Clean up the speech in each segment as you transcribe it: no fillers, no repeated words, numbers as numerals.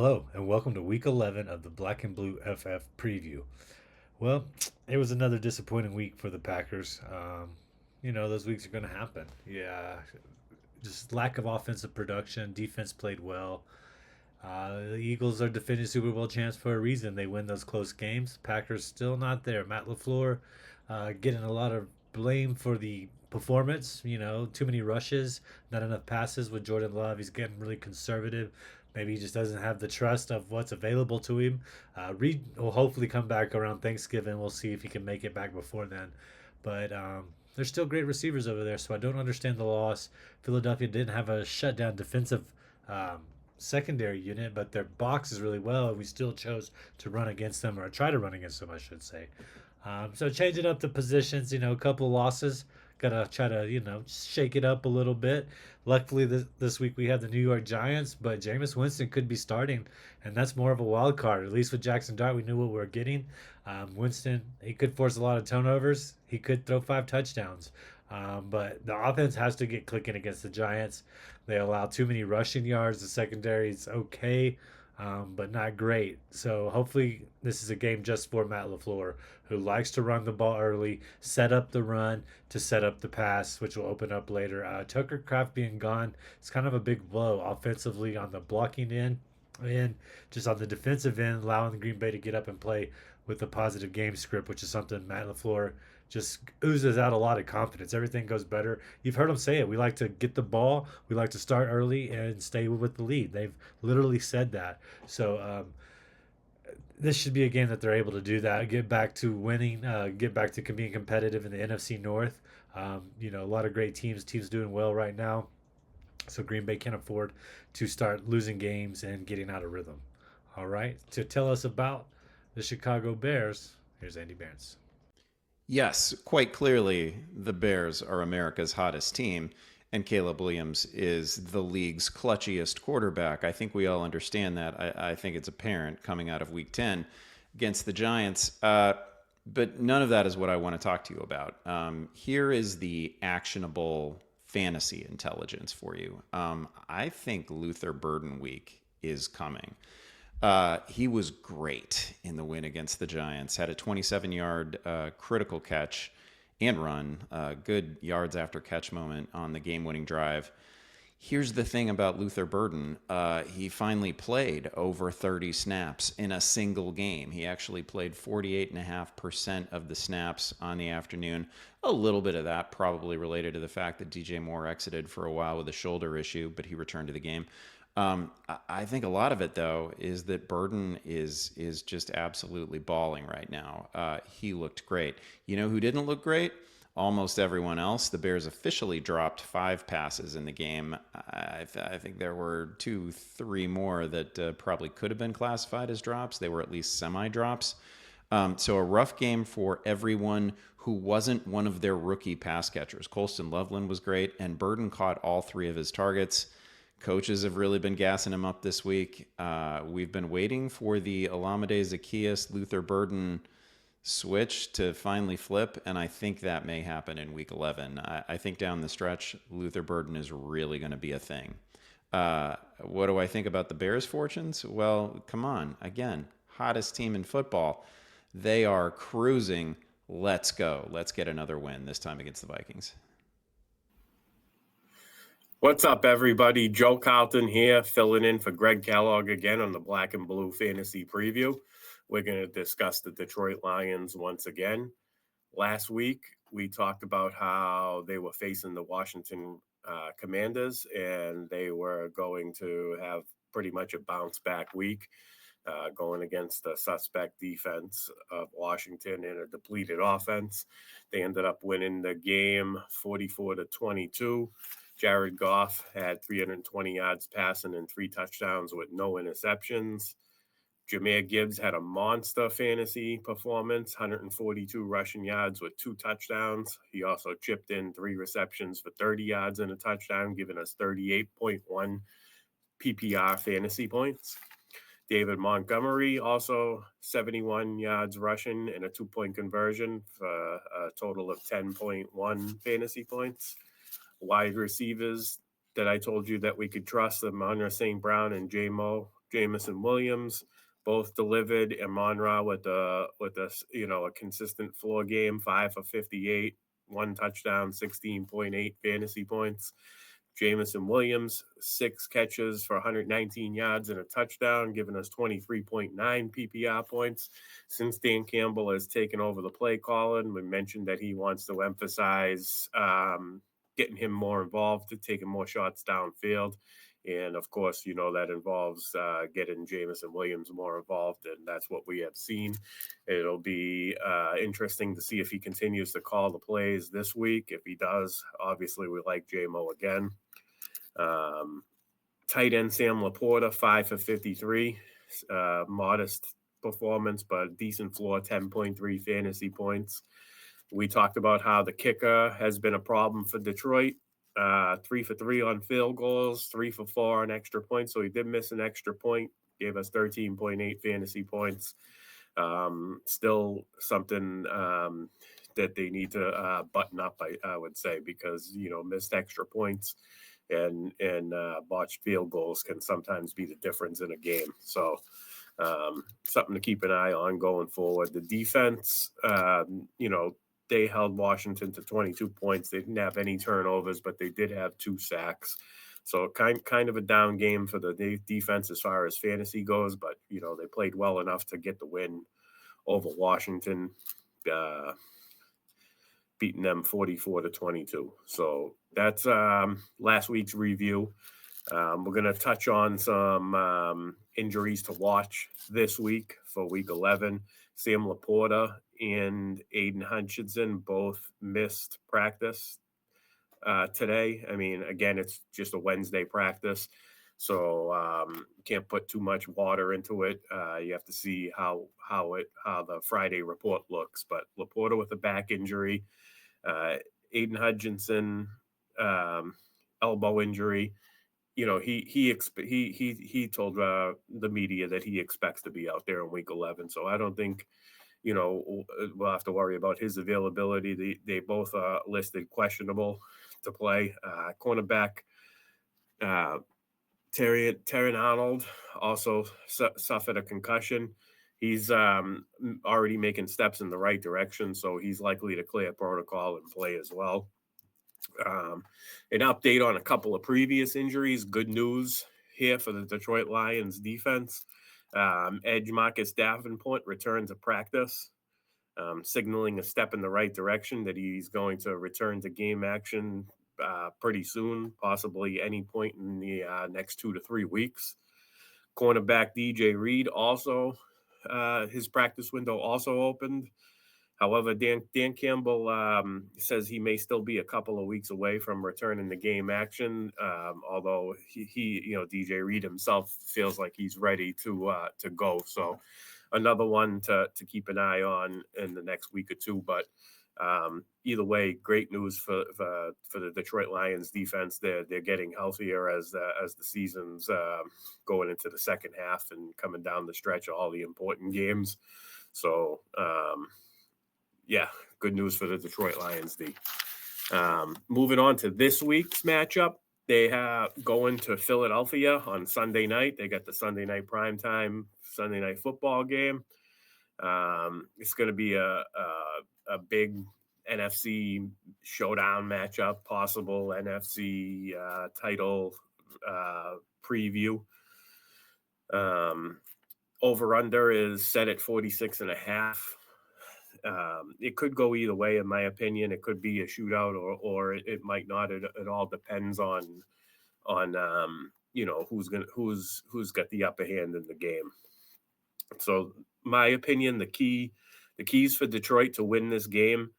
Hello, and welcome to week 11 of the Black and Blue FF preview. Well, it was another disappointing week for the Packers. Those weeks are going to happen. Yeah, just lack of offensive production. Defense played well. The Eagles are defending Super Bowl champs for a reason. They win those close games. Packers still not there. Matt LaFleur getting a lot of blame for the performance. Too many rushes, not enough passes with Jordan Love. He's getting really conservative. Maybe he just doesn't have the trust of what's available to him. Reed will hopefully come back around Thanksgiving. We'll see if he can make it back before then. But there's still great receivers over there, so I don't understand the loss. Philadelphia didn't have a shutdown defensive um, secondary unit, but their box is really well. We still chose to run against them, or try to run against them, I should say. So changing up the positions, a couple losses. Gotta try to, shake it up a little bit. Luckily, this week we have the New York Giants, but Jameis Winston could be starting, and that's more of a wild card. At least with Jackson Dart, we knew what we were getting. Winston, he could force a lot of turnovers. He could throw 5 touchdowns. But the offense has to get clicking against the Giants. They allow too many rushing yards. The secondary is okay, but not great. So hopefully this is a game just for Matt LaFleur, who likes to run the ball early, set up the run to set up the pass, which will open up later. Tucker Kraft being gone, it's kind of a big blow offensively on the blocking end and just on the defensive end, allowing the Green Bay to get up and play with a positive game script, which is something Matt LaFleur just oozes out a lot of confidence. Everything goes better. You've heard him say it. We like to get the ball. We like to start early and stay with the lead. They've literally said that. So this should be a game that they're able to do that. Get back to winning. Get back to being competitive in the NFC North. A lot of great teams. Teams doing well right now. So Green Bay can't afford to start losing games and getting out of rhythm. All right. To tell us about the Chicago Bears, here's Andy Behrens. Yes, quite clearly, the Bears are America's hottest team, and Caleb Williams is the league's clutchiest quarterback. I think we all understand that. I think it's apparent coming out of week 10 against the Giants. But none of that is what I want to talk to you about. Here is the actionable fantasy intelligence for you. I think Luther Burden week is coming. He was great in the win against the Giants. Had a 27-yard critical catch and run, good yards after catch moment on the game-winning drive. Here's the thing about Luther Burden. He finally played over 30 snaps in a single game. He actually played 48.5% of the snaps on the afternoon. A little bit of that probably related to the fact that DJ Moore exited for a while with a shoulder issue, but he returned to the game. I think a lot of it, though, is that Burden is just absolutely balling right now. He looked great. You know who didn't look great? Almost everyone else. The Bears officially dropped 5 passes in the game. I think there were 2, 3 more that probably could have been classified as drops. They were at least semi-drops. So a rough game for everyone who wasn't one of their rookie pass catchers. Colston Loveland was great, and Burden caught all 3 of his targets. Coaches have really been gassing him up this week. We've been waiting for the Olamide Zaccheaus Luther Burden switch to finally flip, and I think that may happen in week 11. I think down the stretch, Luther Burden is really going to be a thing. What do I think about the Bears' fortunes? Well, come on. Again, hottest team in football. They are cruising. Let's go. Let's get another win, this time against the Vikings. What's up, everybody? Joe Carlton here, filling in for Greg Kellogg again on the Black and Blue Fantasy Preview. We're going to discuss the Detroit Lions once again. Last week, we talked about how they were facing the Washington Commanders, and they were going to have pretty much a bounce-back week going against the suspect defense of Washington and a depleted offense. They ended up winning the game 44-22. Jared Goff had 320 yards passing and 3 touchdowns with no interceptions. Jahmyr Gibbs had a monster fantasy performance, 142 rushing yards with 2 touchdowns. He also chipped in 3 receptions for 30 yards and a touchdown, giving us 38.1 PPR fantasy points. David Montgomery also 71 yards rushing and a 2-point conversion for a total of 10.1 fantasy points. Wide receivers that I told you that we could trust, them, Amon-Ra St. Brown and J-Mo, Jamison Williams, both delivered. Amon-Ra with a a consistent floor game, 5 for 58, 1 touchdown, 16.8 fantasy points. Jamison Williams, 6 catches for 119 yards and a touchdown, giving us 23.9 PPR points. Since Dan Campbell has taken over the play calling, we mentioned that he wants to emphasize getting him more involved, to taking more shots downfield. And of course, that involves getting Jamison Williams more involved, and that's what we have seen. It'll be interesting to see if he continues to call the plays this week. If he does, obviously we like J-Mo again. Tight end Sam Laporta, 5 for 53, modest performance, but decent floor, 10.3 fantasy points. We talked about how the kicker has been a problem for Detroit. 3 for 3 on field goals, 3 for 4 on extra points. So he did miss an extra point, gave us 13.8 fantasy points. Still something that they need to button up, I would say, because missed extra points and botched field goals can sometimes be the difference in a game. So something to keep an eye on going forward. The defense, they held Washington to 22 points. They didn't have any turnovers, but they did have 2 sacks. So kind of a down game for the defense as far as fantasy goes, but they played well enough to get the win over Washington, beating them 44-22. So that's last week's review. We're going to touch on some injuries to watch this week for week 11. Sam Laporta and Aiden Hutchinson both missed practice today. I mean, again, it's just a Wednesday practice, so can't put too much water into it. You have to see how the Friday report looks. But Laporta with a back injury, Aiden Hutchinson elbow injury. He told the media that he expects to be out there in week 11. So I don't think we'll have to worry about his availability. They both are listed questionable to play. Cornerback Terran Arnold also suffered a concussion. He's already making steps in the right direction, so he's likely to clear protocol and play as well. An update on a couple of previous injuries. Good news here for the Detroit Lions defense. Edge Marcus Davenport returned to practice, signaling a step in the right direction that he's going to return to game action pretty soon, possibly any point in the next 2 to 3 weeks. Cornerback DJ Reed also, his practice window also opened. However, Dan Campbell says he may still be a couple of weeks away from returning to game action, although he DJ Reed himself feels like he's ready to go. So another one to keep an eye on in the next week or two. But either way, great news for the Detroit Lions defense. They're getting healthier as the season's going into the second half and coming down the stretch of all the important games. So yeah, good news for the Detroit Lions D. Moving on to this week's matchup, they have going to Philadelphia on Sunday night. They got the Sunday night primetime Sunday night football game. It's going to be a big NFC showdown matchup, possible NFC title preview. Over under is set at 46.5. It could go either way, in my opinion. It could be a shootout, or it might not. It all depends on who's got the upper hand in the game. So, my opinion, the keys for Detroit to win this game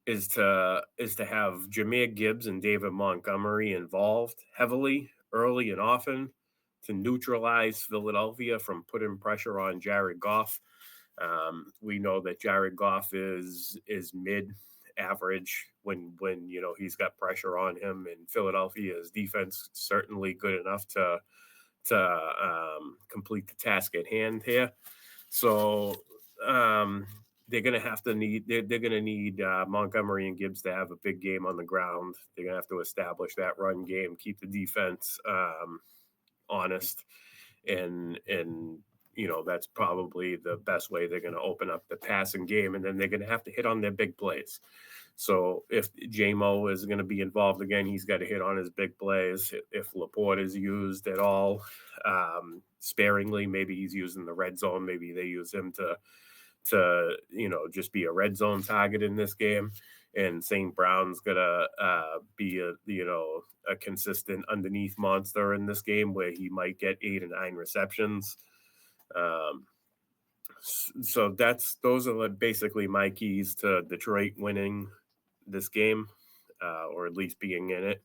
is to have Jahmyr Gibbs and David Montgomery involved heavily, early and often, to neutralize Philadelphia from putting pressure on Jared Goff. We know that Jared Goff is mid-average when he's got pressure on him, and Philadelphia's defense certainly good enough to complete the task at hand here. So they're gonna need Montgomery and Gibbs to have a big game on the ground. They're gonna have to establish that run game, keep the defense honest, and that's probably the best way they're going to open up the passing game, and then they're going to have to hit on their big plays. So if J-Mo is going to be involved again, he's got to hit on his big plays. If Laporte is used at all sparingly, maybe he's used in the red zone. Maybe they use him to just be a red zone target in this game. And St. Brown's gonna be a consistent underneath monster in this game where he might get 8 or 9 receptions. So those are basically my keys to Detroit winning this game, or at least being in it.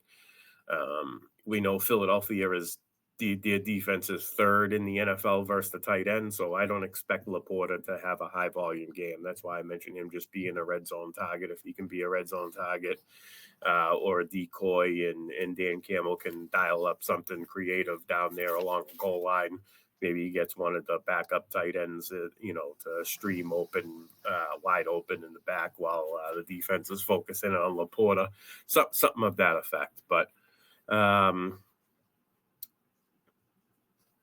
We know Philadelphia is their defense is third in the NFL versus the tight end, so I don't expect Laporta to have a high volume game. That's why I mentioned him just being a red zone target. If he can be a red zone target or a decoy, and Dan Campbell can dial up something creative down there along the goal line. Maybe he gets one of the backup tight ends, to stream open, wide open in the back while the defense is focusing on Laporta. Something of that effect. But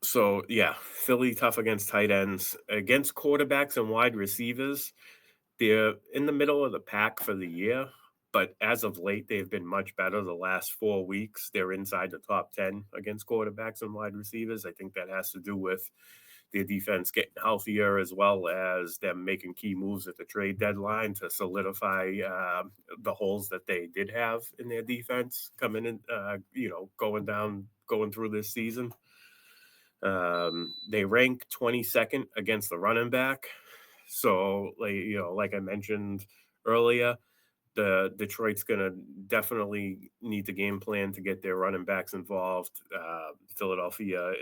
so, yeah, Philly tough against tight ends. Against quarterbacks and wide receivers, they're in the middle of the pack for the year. But as of late, they've been much better the last 4 weeks. They're inside the top 10 against quarterbacks and wide receivers. I think that has to do with their defense getting healthier, as well as them making key moves at the trade deadline to solidify the holes that they did have in their defense coming in, going through this season. They rank 22nd against the running back. So, like I mentioned earlier, the Detroit's going to definitely need the game plan to get their running backs involved. Philadelphia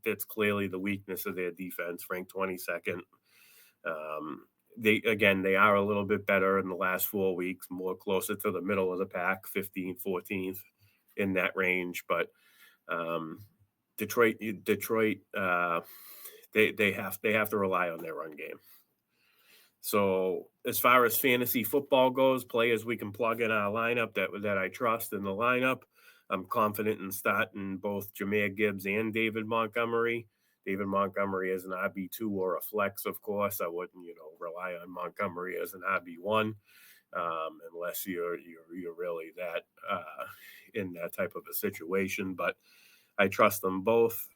that's clearly the weakness of their defense, ranked 22nd. They are a little bit better in the last 4 weeks, more closer to the middle of the pack, 15th, 14th, in that range. But Detroit, they have to rely on their run game. So as far as fantasy football goes, players we can plug in our lineup that I trust in the lineup, I'm confident in starting both Jahmyr Gibbs and David Montgomery. David Montgomery as an RB2 or a flex, of course. I wouldn't, rely on Montgomery as an RB1 unless you're really that in that type of a situation. But I trust them both,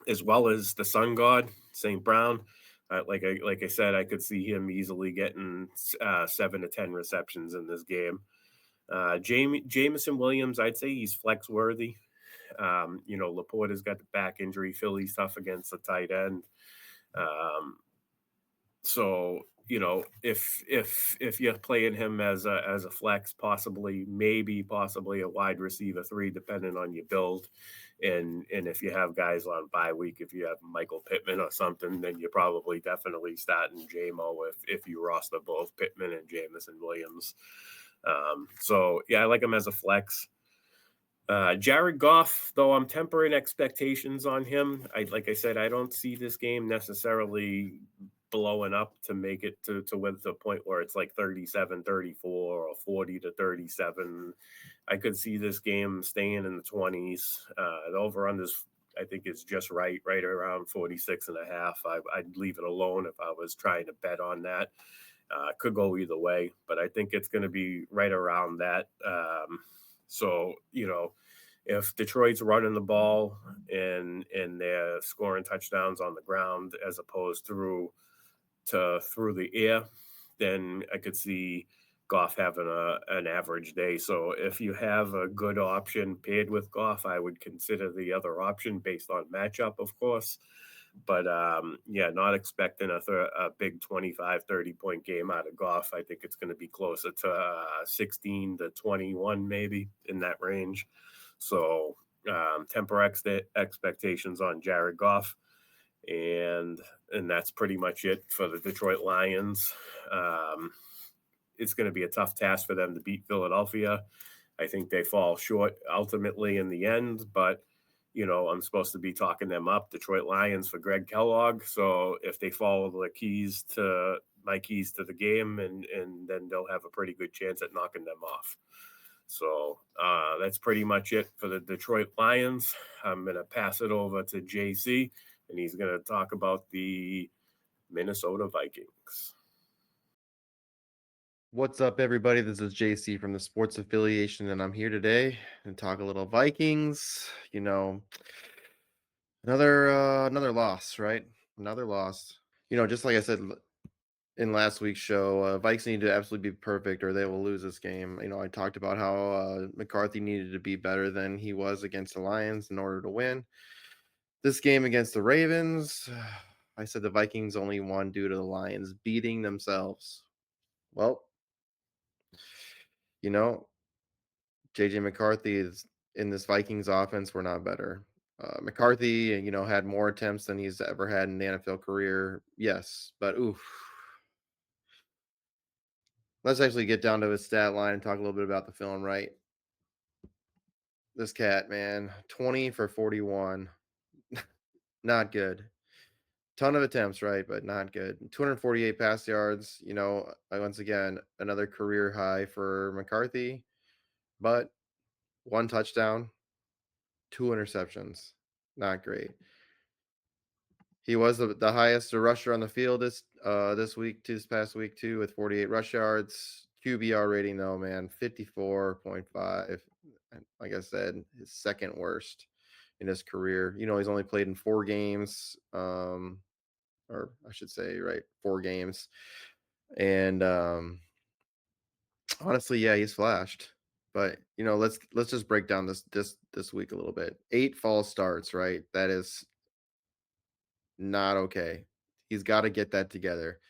as well as the Sun God, St. Brown. Like I said, I could see him easily getting 7 to 10 receptions in this game. Jameson Williams, I'd say he's flex worthy. Laporta's got the back injury. Philly's tough against the tight end. So if you're playing him as a flex, possibly a wide receiver 3, depending on your build, and if you have guys on bye week, if you have Michael Pittman or something, then you're probably definitely starting J-Mo if you roster both Pittman and Jameson Williams. So yeah, I like him as a flex. Jared Goff, though, I'm tempering expectations on him. Like I said, I don't see this game necessarily blowing up to make it to with the point where it's like 37-34 or 40-37. I could see this game staying in the 20s. The over-under I think is just right around 46.5. I'd leave it alone if I was trying to bet on that. Could go either way, but I think it's going to be right around that. So, if Detroit's running the ball and they're scoring touchdowns on the ground as opposed through the air, then I could see Goff having an average day. So if you have a good option paired with Goff, I would consider the other option based on matchup, of course. But not expecting a big 25-30 point game out of Goff. I think it's going to be closer to 16-21, maybe in that range. So temper expectations on Jared Goff. And that's pretty much it for the Detroit Lions. It's going to be a tough task for them to beat Philadelphia. I think they fall short ultimately in the end, but I'm supposed to be talking them up, Detroit Lions, for Greg Kellogg. So if they follow my keys to the game, and then they'll have a pretty good chance at knocking them off. So that's pretty much it for the Detroit Lions. I'm going to pass it over to JC, and he's going to talk about the Minnesota Vikings. What's up, everybody? This is JC from the Sports Affiliation, and I'm here today and talk a little Vikings. Another loss, right? Another loss. Just like I said in last week's show, Vikes need to absolutely be perfect, or they will lose this game. I talked about how McCarthy needed to be better than he was against the Lions in order to win this game against the Ravens. I said the Vikings only won due to the Lions beating themselves. Well, you know, JJ McCarthy is in this Vikings offense. We're not better. McCarthy, had more attempts than he's ever had in the NFL career. Yes, but oof. Let's actually get down to his stat line and talk a little bit about the film, right? This cat, man, 20 for 41. Not good. Ton of attempts, right? But not good. 248 pass yards. Once again, another career high for McCarthy, but one touchdown, two interceptions. Not great. He was the highest rusher on the field this past week too, with 48 rush yards. QBR rating though, man, 54.5. And like I said, his second worst in his career. He's only played in 4 games, or I should say, right, 4 games. And honestly, yeah, he's flashed. But let's just break down this week a little bit. 8 false starts, right? That is not okay. He's got to get that together.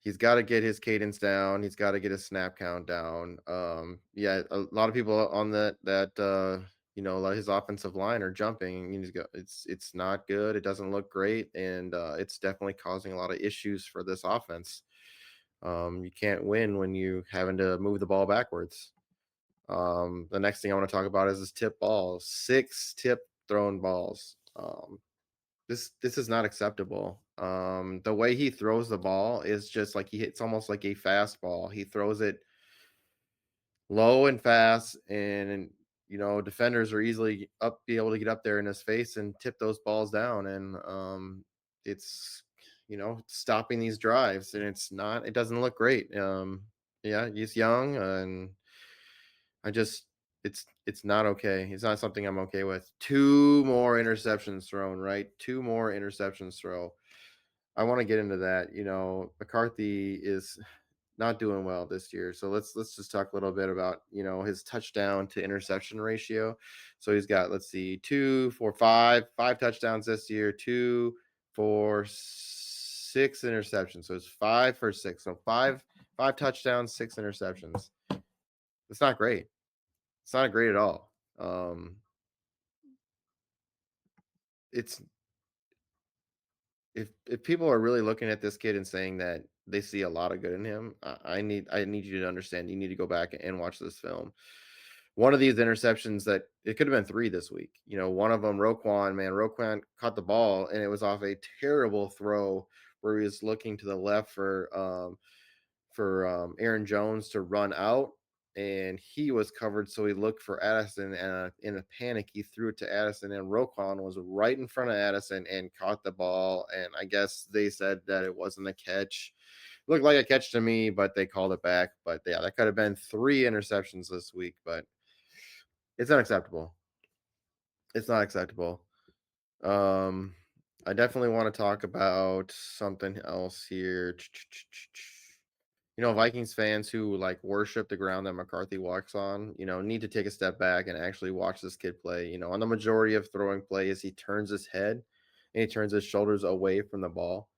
He's got to get his cadence down. He's got to get his snap count down. Yeah, a lot of people on his offensive line are jumping. It's not good. It doesn't look great, and it's definitely causing a lot of issues for this offense. You can't win when you having to move the ball backwards. The next thing I want to talk about is his tip balls. 6 tip thrown balls. This is not acceptable. The way he throws the ball is just like it's almost like a fastball. He throws it low and fast, and defenders are easily be able to get up there in his face and tip those balls down, and it's stopping these drives, and it doesn't look great. Yeah, he's young, and I just it's not okay. It's not something I'm okay with. 2 more interceptions thrown, right? 2 more interceptions thrown. I want to get into that. McCarthy is not doing well this year. So let's just talk a little bit about, his touchdown to interception ratio. So he's got, let's see, 2, 4, 5 touchdowns this year, 2, 4, 6 interceptions. So it's 5 for 6. So five touchdowns, 6 interceptions. It's not great. It's not great at all. It's if people are really looking at this kid and saying that they see a lot of good in him, I need you to understand. You need to go back and watch this film. One of these interceptions that it could have been 3 this week. One of them, Roquan caught the ball and it was off a terrible throw where he was looking to the left for Aaron Jones to run out, and he was covered, so he looked for Addison, and in a panic, he threw it to Addison, and Roquan was right in front of Addison and caught the ball, and I guess they said that it wasn't a catch. Looked like a catch to me, but they called it back. But yeah, that could have been 3 interceptions this week, but it's unacceptable. It's not acceptable. I definitely want to talk about something else here. Vikings fans who like worship the ground that McCarthy walks on, need to take a step back and actually watch this kid play. On the majority of throwing plays, he turns his head and he turns his shoulders away from the ball.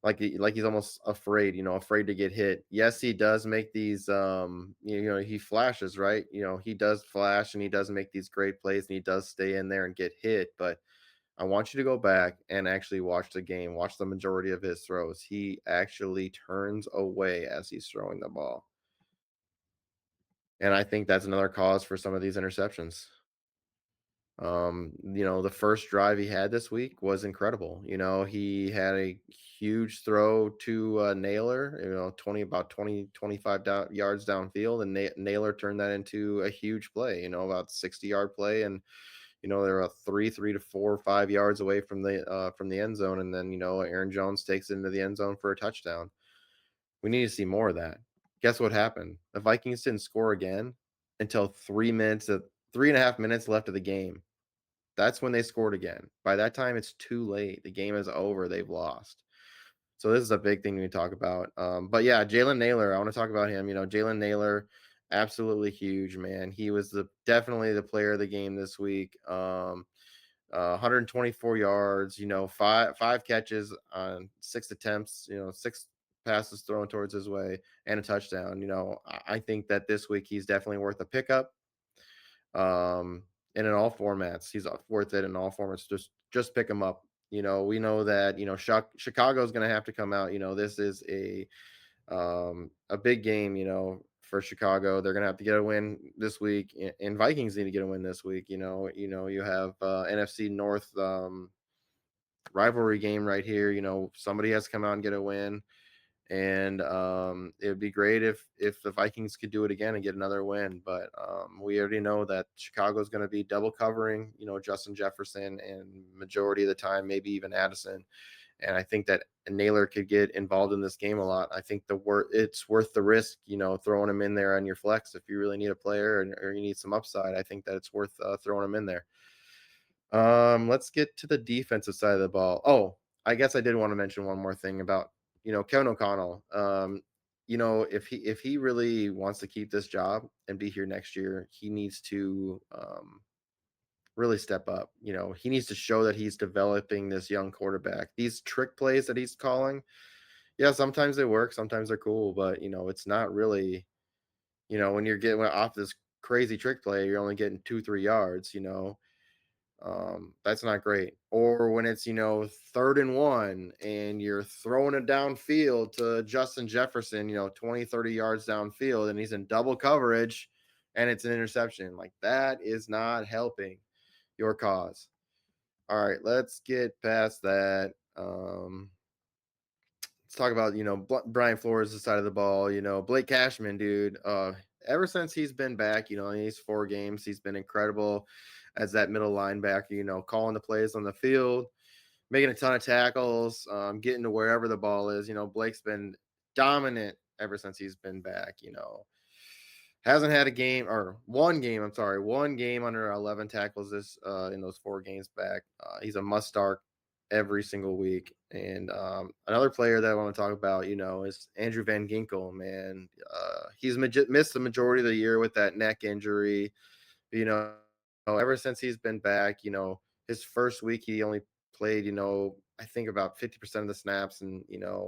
Like he's almost afraid, afraid to get hit. Yes, he does make these he flashes, right? He does flash and he does make these great plays and he does stay in there and get hit, but I want you to go back and actually watch the game. Watch the majority of his throws. He actually turns away as he's throwing the ball. And I think that's another cause for some of these interceptions. The first drive he had this week was incredible. He had a huge throw to Naylor, 25 yards downfield, and Naylor turned that into a huge play, about 60-yard play. And, they're a 3 to 4 or 5 yards away from the end zone. And then, Aaron Jones takes it into the end zone for a touchdown. We need to see more of that. Guess what happened? The Vikings didn't score again until 3.5 minutes left of the game. That's when they scored again. By that time, it's too late. The game is over. They've lost. So this is a big thing we talk about. But yeah, Jalen Naylor, I want to talk about him. Jalen Naylor, absolutely huge, man. He was definitely the player of the game this week. 124 yards, five catches on 6 attempts, 6 passes thrown towards his way, and a touchdown. I think that this week he's definitely worth a pickup. And in all formats, he's worth it in all formats. Just pick him up. We know that Chicago's going to have to come out. This is a big game. For Chicago, they're going to have to get a win this week, and Vikings need to get a win this week. You have NFC North rivalry game right here. Somebody has to come out and get a win. And it would be great if the Vikings could do it again and get another win. But we already know that Chicago is going to be double covering, Justin Jefferson, and majority of the time, maybe even Addison. And I think that Naylor could get involved in this game a lot. I think it's worth the risk, throwing him in there on your flex if you really need a player or you need some upside. I think that it's worth throwing him in there. Let's get to the defensive side of the ball. Oh, I guess I did want to mention one more thing about, Kevin O'Connell. If he really wants to keep this job and be here next year, he needs to really step up. He needs to show that he's developing this young quarterback. These trick plays that he's calling, yeah, sometimes they work, sometimes they're cool, but it's not really, when you're getting off this crazy trick play, you're only getting 2-3 yards. That's not great. Or when it's 3rd and 1 and you're throwing it downfield to Justin Jefferson, 20-30 yards downfield, and he's in double coverage and it's an interception. Like, that is not helping your cause. All right, let's get past that. Let's talk about Brian Flores' side of the ball. Blake Cashman, dude. Ever since he's been back, in these 4 games, he's been incredible as that middle linebacker. Calling the plays on the field, making a ton of tackles, getting to wherever the ball is. Blake's been dominant ever since he's been back. Hasn't had a game or one game. I'm sorry, one game under 11 tackles in those 4 games back. He's a must start every single week. And another player that I want to talk about, is Andrew Van Ginkel. Man, he's missed the majority of the year with that neck injury. Ever since he's been back, his first week he only played, I think about 50% of the snaps, and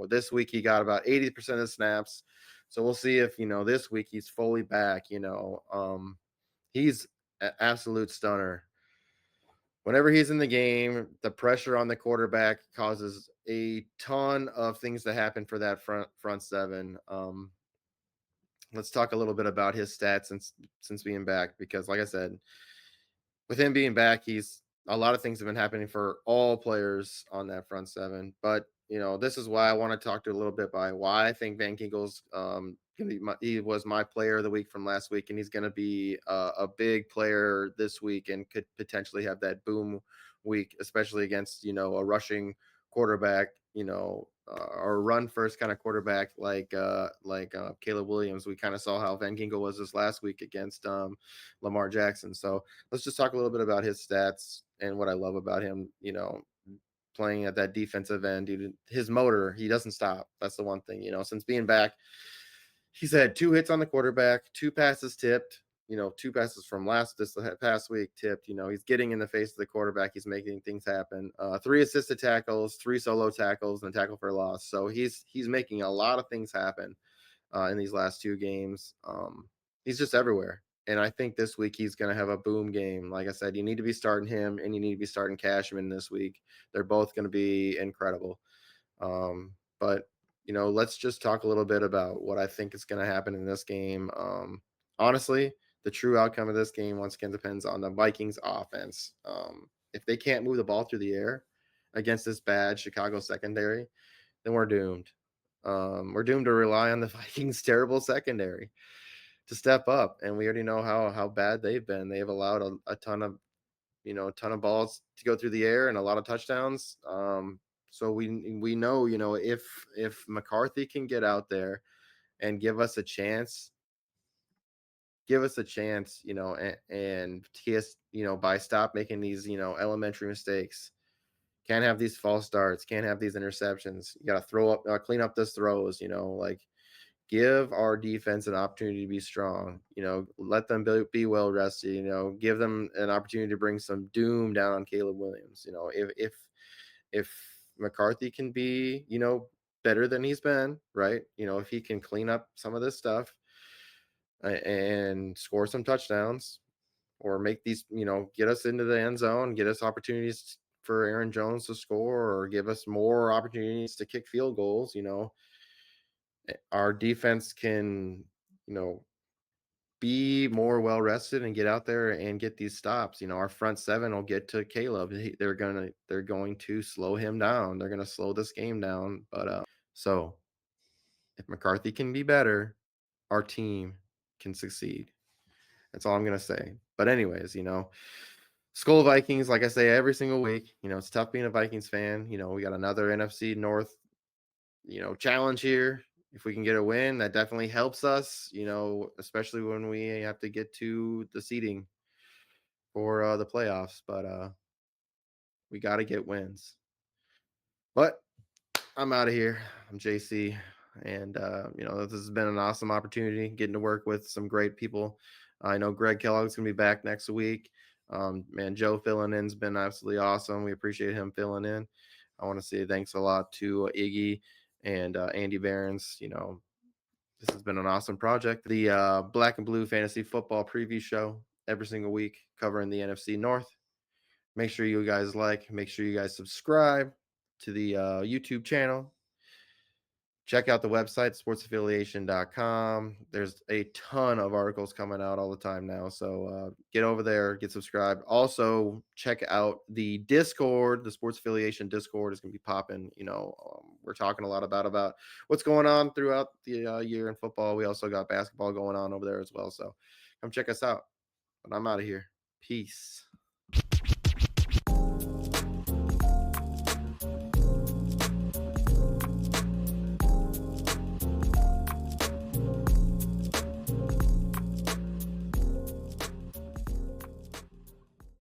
this week he got about 80% of the snaps. So we'll see if this week he's fully back. He's an absolute stunner. Whenever he's in the game, the pressure on the quarterback causes a ton of things to happen for that front seven. Let's talk a little bit about his stats since being back, because like I said, with him being back, a lot of things have been happening for all players on that front seven. But this is why I want to talk to a little bit by why I think Van Ginkel's he was my player of the week from last week, and he's going to be a big player this week and could potentially have that boom week, especially against a rushing quarterback, or run first kind of quarterback like Caleb Williams. We kind of saw how Van Ginkel was this last week against Lamar Jackson. So let's just talk a little bit about his stats and what I love about him. Playing at that defensive end, dude, his motor, he doesn't stop. That's the one thing. Since being back, he's had 2 hits on the quarterback, 2 passes tipped. 2 passes from this past week tipped. He's getting in the face of the quarterback. He's making things happen. 3 assisted tackles, 3 solo tackles, and a tackle for a loss. So he's making a lot of things happen in these last 2 games. He's just everywhere. And I think this week he's going to have a boom game. Like I said, you need to be starting him and you need to be starting Cashman this week. They're both going to be incredible. But let's just talk a little bit about what I think is going to happen in this game. Honestly, the true outcome of this game once again depends on the Vikings offense. If they can't move the ball through the air against this bad Chicago secondary, then we're doomed. We're doomed to rely on the Vikings' terrible secondary to step up, and we already know how bad they've been. They've allowed a ton of a ton of balls to go through the air and a lot of touchdowns. So we know if McCarthy can get out there and give us a chance, and TS, by stop making these elementary mistakes. Can't have these false starts. Can't have these interceptions. You got to clean up those throws. Like give our defense an opportunity to be strong. Let them be well rested. Give them an opportunity to bring some doom down on Caleb Williams. If McCarthy can be better than he's been, right? If he can clean up some of this stuff and score some touchdowns, or make these, get us into the end zone, get us opportunities for Aaron Jones to score, or give us more opportunities to kick field goals. Our defense can, be more well rested and get out there and get these stops. Our front seven will get to Caleb. They're going to slow him down. They're going to slow this game down. But so if McCarthy can be better, our team can succeed. That's all I'm going to say. But anyways, Skull Vikings, like I say every single week, it's tough being a Vikings fan. We got another NFC North, challenge here. If we can get a win, that definitely helps us, especially when we have to get to the seeding for the playoffs. But we got to get wins. But I'm out of here. I'm JC. And, this has been an awesome opportunity getting to work with some great people. I know Greg Kellogg's going to be back next week. Man, Joe filling in's been absolutely awesome. We appreciate him filling in. I want to say thanks a lot to Iggy and Andy Behrens. This has been an awesome project. The Black and Blue Fantasy Football Preview Show every single week covering the NFC North. Make sure you guys make sure you guys subscribe to the YouTube channel. Check out the website, sportsaffiliation.com. There's a ton of articles coming out all the time now. So get over there, get subscribed. Also, check out the Discord. The Sports Affiliation Discord is going to be popping. We're talking a lot about what's going on throughout the year in football. We also got basketball going on over there as well. So come check us out. But I'm out of here. Peace.